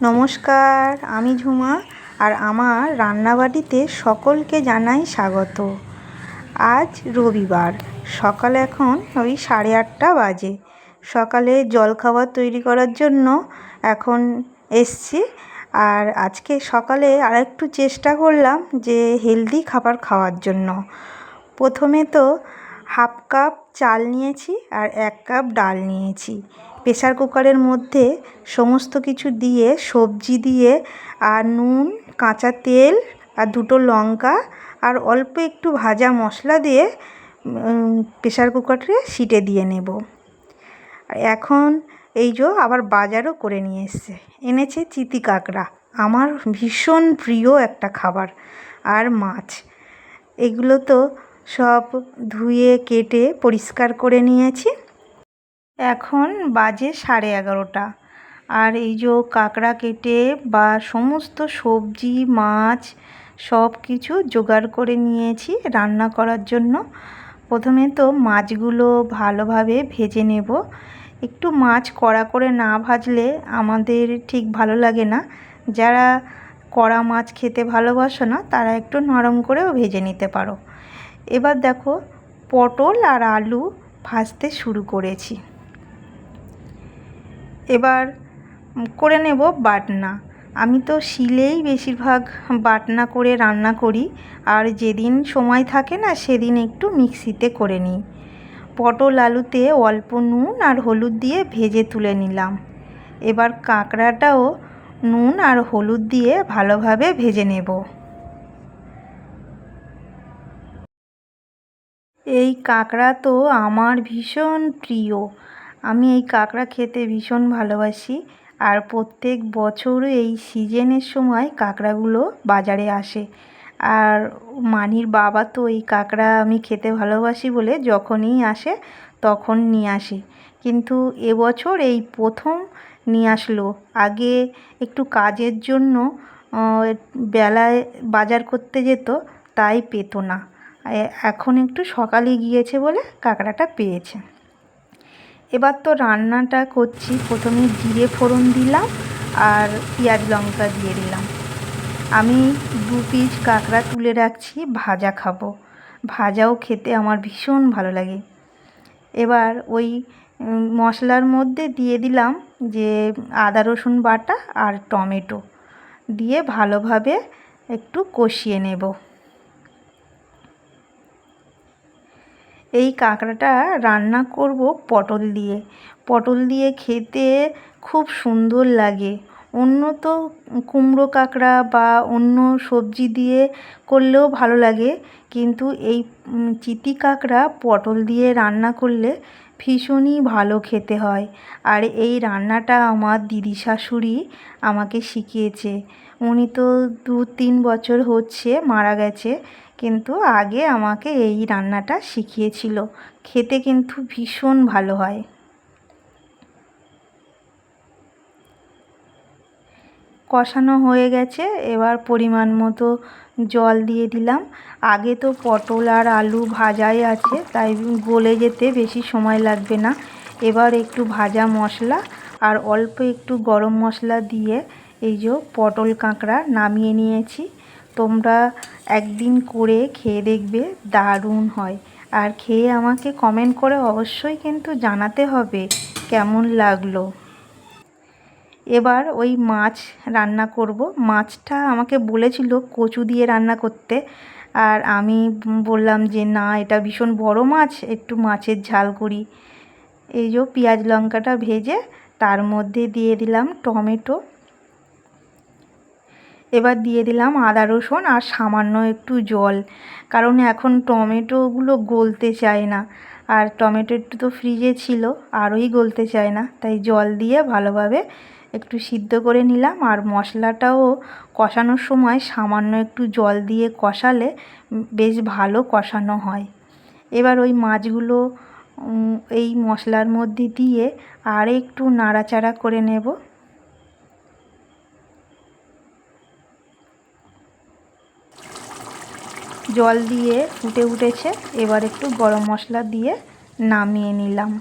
নমস্কার, আমি ঝুমা আর আমার রান্নাবাড়িতে সকলকে জানাই স্বাগত। আজ রবিবার, সকাল এখন ওই 8:30 বাজে। সকালে জলখাবার তৈরি করার জন্য এখন এসছি। আর আজকে সকালে আরেকটু চেষ্টা করলাম যে হেলদি খাবার খাওয়ার জন্য। প্রথমে তো হাফ কাপ চাল নিয়েছি আর 1 কাপ ডাল নিয়েছি। প্রেসার কুকারের মধ্যে সমস্ত কিছু দিয়ে, সবজি দিয়ে আর নুন, কাঁচা তেল আর 2টো লঙ্কা আর অল্প একটু ভাজা মশলা দিয়ে প্রেসার কুকারে সিটি দিয়ে নেব। এখন এই যে আবার বাজারও করে নিয়ে এনেছে চিতি কাঁকড়া, আমার ভীষণ প্রিয় একটা খাবার, আর মাছ। এগুলো তো সব ধুয়ে কেটে পরিষ্কার করে নিয়েছি। এখন বাজে 11:30, আর এই যে কাঁকড়া কেটে বা সমস্ত সবজি মাছ সব কিছু জোগাড় করে নিয়েছি রান্না করার জন্য। প্রথমে তো মাছগুলো ভালোভাবে ভেজে নেব। একটু মাছ কড়া করে না ভাজলে আমাদের ঠিক ভালো লাগে না। যারা কড়া মাছ খেতে ভালোবাসো না তারা একটু নরম করেও ভেজে নিতে পারো। এবার দেখো, পটল আর আলু ভাজতে শুরু করেছি। এবার করে নেব বাটনা। আমি তো শিলেই বেশিরভাগ বাটনা করে রান্না করি, আর যেদিন সময় থাকে না সেদিন একটু মিক্সিতে করে নিই। পটল আলুতে অল্প নুন আর হলুদ দিয়ে ভেজে তুলে নিলাম। এবার কাঁকড়াটাও নুন আর হলুদ দিয়ে ভালোভাবে ভেজে নেব। এই কাঁকড়া তো আমার ভীষণ প্রিয়। আমি এই কাঁকড়া খেতে ভীষণ ভালোবাসি, আর প্রত্যেক বছর এই সিজনের সময় কাঁকড়াগুলো বাজারে আসে। আর মানির বাবা তো এই কাঁকড়া আমি খেতে ভালোবাসি বলে যখনই আসে তখন নিয়ে আসে। কিন্তু এবছর এই প্রথম নিয়ে আসলো। আগে একটু কাজের জন্য বেলায় বাজার করতে যেত, তাই পেতো না। এখন একটু সকালে গিয়েছে বলে কাঁকড়াটা পেয়েছে। এবার তো রান্নাটা করছি। প্রথমে জিরে ফোড়ন দিলাম আর পেঁয়াজ লঙ্কা দিয়ে দিলাম। আমি 2 পিস কাঁকড়া তুলে রাখছি, ভাজা খাবো। ভাজাও খেতে আমার ভীষণ ভালো লাগে। এবার ওই মশলার মধ্যে দিয়ে দিলাম যে আদা রসুন বাটা আর টমেটো দিয়ে ভালোভাবে একটু কষিয়ে নেব। এই কাঁকড়াটা রান্না করব পটল দিয়ে। পটল দিয়ে খেতে খুব সুন্দর লাগে। অন্য তো কুমড়ো কাঁকড়া বা অন্য সবজি দিয়ে করলেও ভালো লাগে, কিন্তু এই চিতি কাঁকড়া পটল দিয়ে রান্না করলে ভীষণই ভালো খেতে হয়। আর এই রান্নাটা আমার দিদি শাশুড়ি আমাকে শিখিয়েছে। উনি তো 2-3 বছর হচ্ছে মারা গেছে, কিন্তু আগে আমাকে এই রান্নাটা শিখিয়েছিল। খেতে কিন্তু ভীষণ ভালো হয়। কষানো হয়ে গেছে, এবার পরিমাণ মতো জল দিয়ে দিলাম। আগে তো পটল আর আলু ভাজাই আছে, তাই গলে যেতে বেশি সময় লাগবে না। এবার একটু ভাজা মশলা আর অল্প একটু গরম মশলা দিয়ে এই যে পটল কাঁকড়া নামিয়ে নিয়েছি। তোমরা একদিন করে খেয়ে দেখবে, দারুণ হয়। আর খেয়ে আমাকে কমেন্ট করে অবশ্যই কিন্তু জানাতে হবে কেমন লাগলো। এবার ওই মাছ রান্না করব। মাছটা আমাকে বলেছিল কচু দিয়ে রান্না করতে, আর আমি বললাম যে না, এটা ভীষণ বড় মাছ, একটু মাছের ঝাল করি। এই যে পেঁয়াজ লঙ্কাটা ভেজে তার মধ্যে দিয়ে দিলাম টমেটো। এবার দিয়ে দিলাম আদা রসুন আর সামান্য একটু জল, কারণ এখন টমেটোগুলো গলতে চায় না। আর টমেটো একটু তো ফ্রিজে ছিল, আরোই গলতে চায় না, তাই জল দিয়ে ভালোভাবে একটু সিদ্ধ করে নিলাম। আর মশলাটাও কষানোর সময় সামান্য একটু জল দিয়ে কষালে বেশ ভালো কষানো হয়। এবার ওই মাছগুলো এই মশলার মধ্যে দিয়ে আর একটু নাড়াচাড়া করে নেব। জল দিয়ে ফুটে উঠেছে, এবার একটু গরম মশলা দিয়ে নামিয়ে নিলাম।